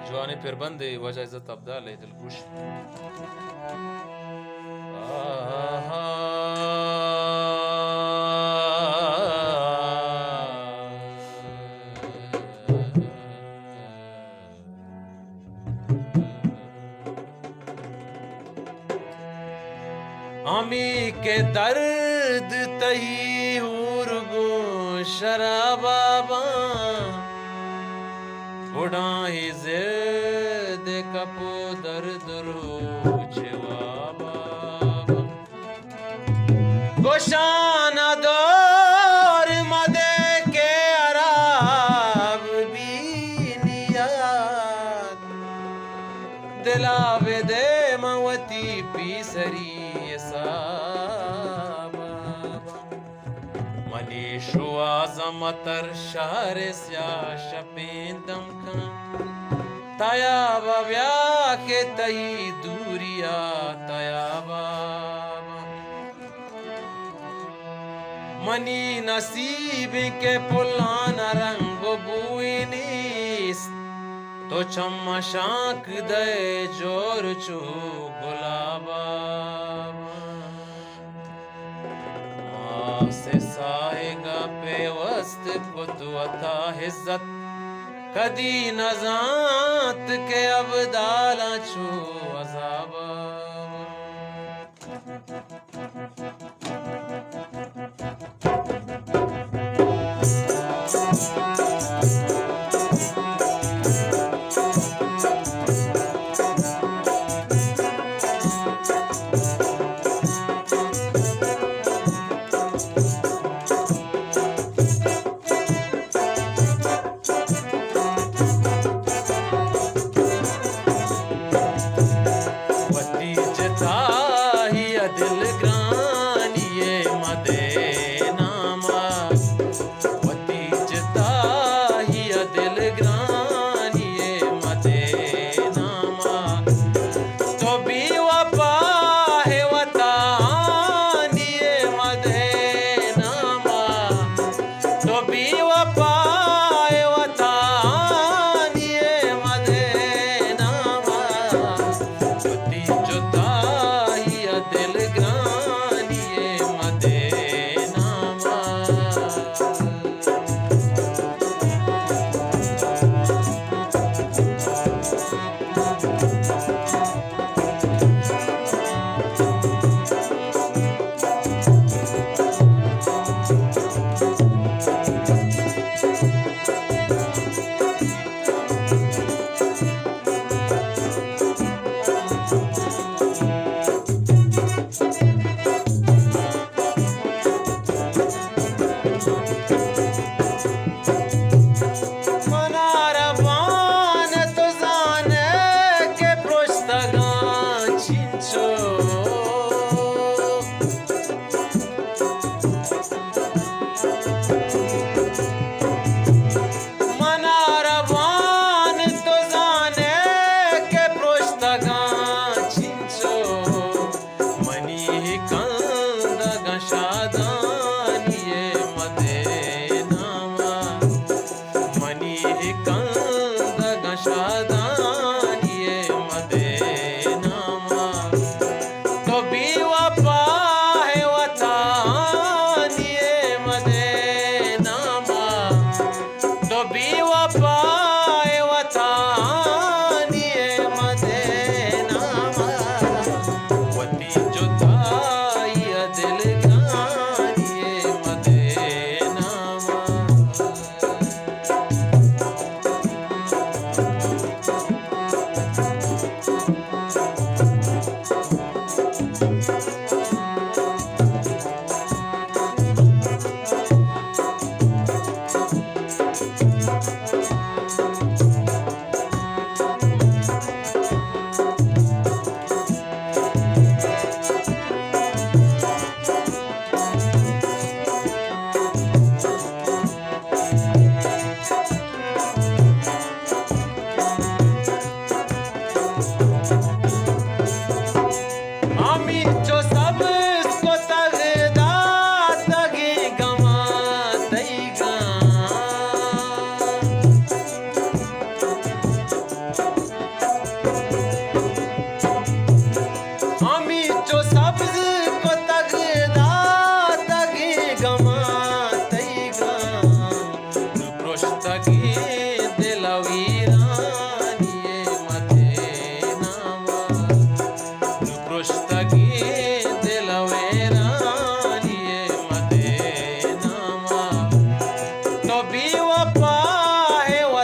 جوانی پربند وجه عزت ابدال دلگوش आमी के दर्द तही उर्गो शराबाबा उड़ाई जिद कपो दर्द रोचवाबा गोशाना दौर मदे के अराब बीनियात दिलावे दे मवती पीसरी मनीषो आजमतर शहर स्या शपेंदम का तया बव्या के तही दूरिया तया बाबा मनी नसीब के पुलान रंग बुइनीस तो चम्मा शाक दे जोर चू गुलाबा से साहेगा पेवस्त कुतवता हिज्जत कदी नजात के अबदाला छो अजाबा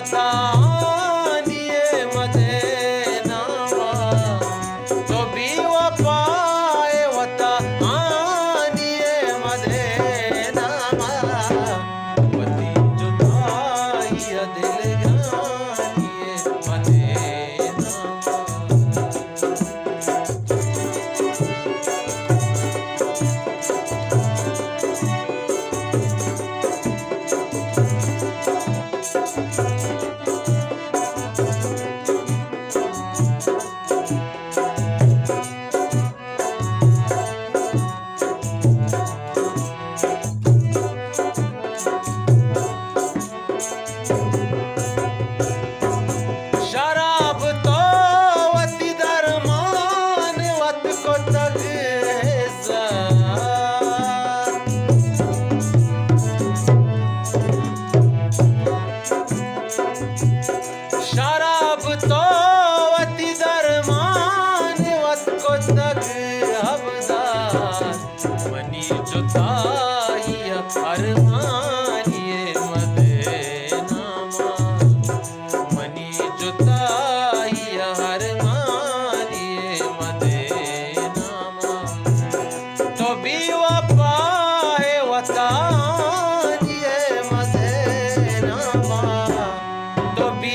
वतानिये मदेनामा तो भी वफाए वतानिये मदेनामा वती जुदाई दिल गानिये शराब तो वती दरमान वत को तग शराब तो वती दरमान वत को तग हबदार मनी जुदाई अरमानिये मदेनामा मनी जुदाई अरमानिये मदेनामा तो भी वफाए वतानिये मदेनामा तो भी